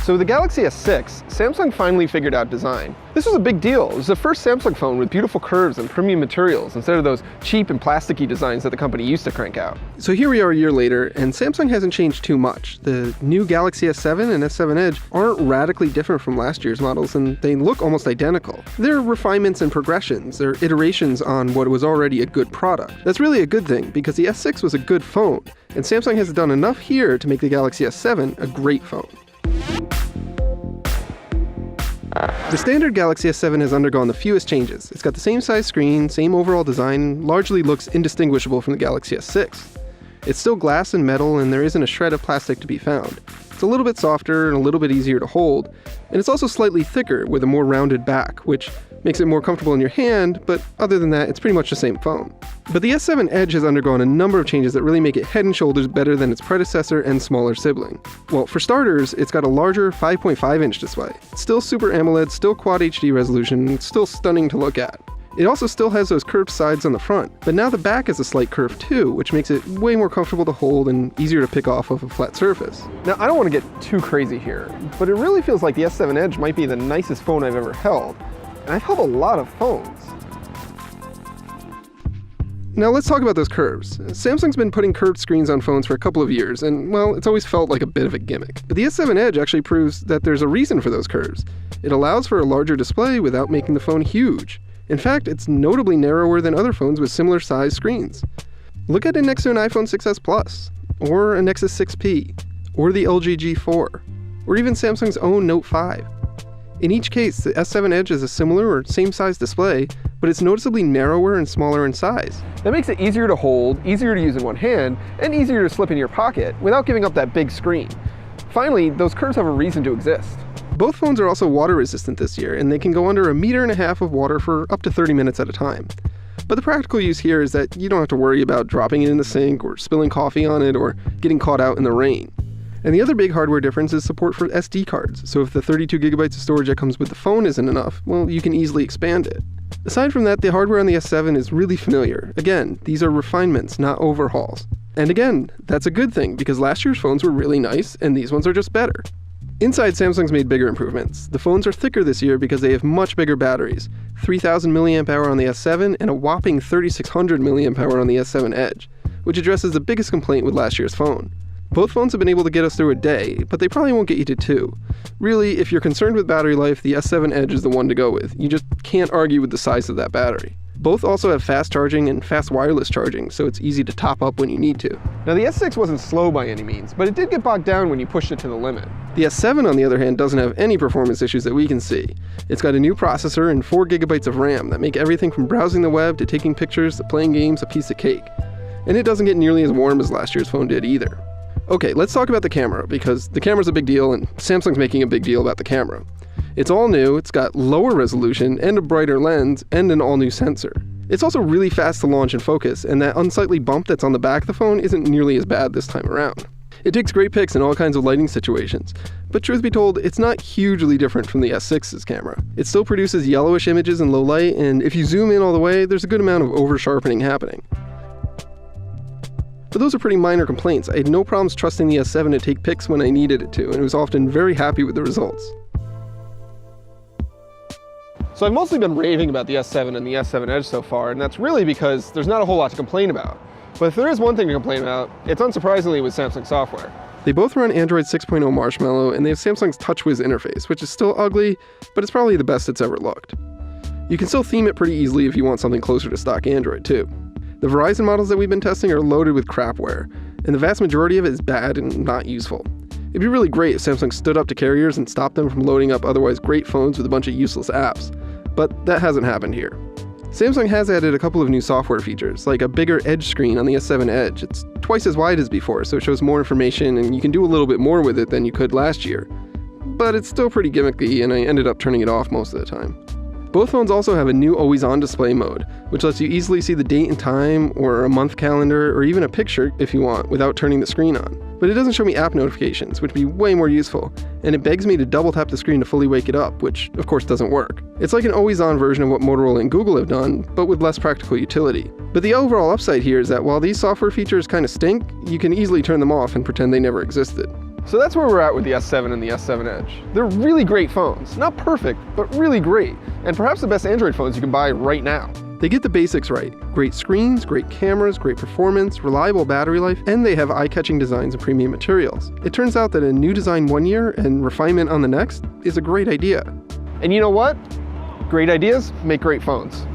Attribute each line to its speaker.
Speaker 1: So with the Galaxy S6, Samsung finally figured out design. This was a big deal. It was the first Samsung phone with beautiful curves and premium materials instead of those cheap and plasticky designs that the company used to crank out. So here we are a year later, and Samsung hasn't changed too much. The new Galaxy S7 and S7 Edge aren't radically different from last year's models, and they look almost identical. They're refinements and progressions. They're iterations on what was already a good product. That's really a good thing, because the S6 was a good phone, and Samsung has done enough here to make the Galaxy S7 a great phone. The standard Galaxy S7 has undergone the fewest changes. It's got the same size screen, same overall design, and largely looks indistinguishable from the Galaxy S6. It's still glass and metal, and there isn't a shred of plastic to be found. It's a little bit softer and a little bit easier to hold, and it's also slightly thicker with a more rounded back, which makes it more comfortable in your hand, but other than that, it's pretty much the same phone. But the S7 Edge has undergone a number of changes that really make it head and shoulders better than its predecessor and smaller sibling. Well, for starters, it's got a larger 5.5-inch display. It's still Super AMOLED, still Quad HD resolution, and it's still stunning to look at. It also still has those curved sides on the front, but now the back has a slight curve too, which makes it way more comfortable to hold and easier to pick off of a flat surface. Now, I don't want to get too crazy here, but it really feels like the S7 Edge might be the nicest phone I've ever held. And I've held a lot of phones. Now let's talk about those curves. Samsung's been putting curved screens on phones for a couple of years, and well, it's always felt like a bit of a gimmick. But the S7 Edge actually proves that there's a reason for those curves. It allows for a larger display without making the phone huge. In fact, it's notably narrower than other phones with similar size screens. Look at it next to an iPhone 6s Plus, or a Nexus 6P, or the LG G4, or even Samsung's own Note 5. In each case, the S7 Edge has a similar or same size display, but it's noticeably narrower and smaller in size. That makes it easier to hold, easier to use in one hand, and easier to slip in your pocket without giving up that big screen. Finally, those curves have a reason to exist. Both phones are also water resistant this year, and they can go under 1.5 meters of water for up to 30 minutes at a time. But the practical use here is that you don't have to worry about dropping it in the sink or spilling coffee on it or getting caught out in the rain. And the other big hardware difference is support for SD cards, so if the 32 gigabytes of storage that comes with the phone isn't enough, well, you can easily expand it. Aside from that, the hardware on the S7 is really familiar. Again, these are refinements, not overhauls. And again, that's a good thing, because last year's phones were really nice, and these ones are just better. Inside, Samsung's made bigger improvements. The phones are thicker this year because they have much bigger batteries, 3000 mAh on the S7 and a whopping 3600 mAh on the S7 Edge, which addresses the biggest complaint with last year's phone. Both phones have been able to get us through a day, but they probably won't get you to 2. Really, if you're concerned with battery life, the S7 Edge is the one to go with. You just can't argue with the size of that battery. Both also have fast charging and fast wireless charging, so it's easy to top up when you need to. Now the S6 wasn't slow by any means, but it did get bogged down when you pushed it to the limit. The S7, on the other hand, doesn't have any performance issues that we can see. It's got a new processor and 4 gigabytes of RAM that make everything from browsing the web to taking pictures to playing games a piece of cake. And it doesn't get nearly as warm as last year's phone did either. Okay, let's talk about the camera, because the camera's a big deal and Samsung's making a big deal about the camera. It's all new, it's got lower resolution and a brighter lens and an all-new sensor. It's also really fast to launch and focus, and that unsightly bump that's on the back of the phone isn't nearly as bad this time around. It takes great pics in all kinds of lighting situations, but truth be told, it's not hugely different from the S6's camera. It still produces yellowish images in low light, and if you zoom in all the way, there's a good amount of over-sharpening happening. But those are pretty minor complaints. I had no problems trusting the S7 to take pics when I needed it to, and was often very happy with the results. So I've mostly been raving about the S7 and the S7 Edge so far, and that's really because there's not a whole lot to complain about. But if there is one thing to complain about, it's unsurprisingly with Samsung software. They both run Android 6.0 Marshmallow, and they have Samsung's TouchWiz interface, which is still ugly, but it's probably the best it's ever looked. You can still theme it pretty easily if you want something closer to stock Android too. The Verizon models that we've been testing are loaded with crapware, and the vast majority of it is bad and not useful. It'd be really great if Samsung stood up to carriers and stopped them from loading up otherwise great phones with a bunch of useless apps, but that hasn't happened here. Samsung has added a couple of new software features, like a bigger Edge screen on the S7 Edge. It's twice as wide as before, so it shows more information and you can do a little bit more with it than you could last year. But it's still pretty gimmicky, and I ended up turning it off most of the time. Both phones also have a new always-on display mode, which lets you easily see the date and time, or a month calendar, or even a picture if you want, without turning the screen on. But it doesn't show me app notifications, which would be way more useful, and it begs me to double tap the screen to fully wake it up, which of course doesn't work. It's like an always-on version of what Motorola and Google have done, but with less practical utility. But the overall upside here is that while these software features kind of stink, you can easily turn them off and pretend they never existed. So that's where we're at with the S7 and the S7 Edge. They're really great phones. Not perfect, but really great. And perhaps the best Android phones you can buy right now. They get the basics right. Great screens, great cameras, great performance, reliable battery life, and they have eye-catching designs and premium materials. It turns out that a new design one year and refinement on the next is a great idea. And you know what? Great ideas make great phones.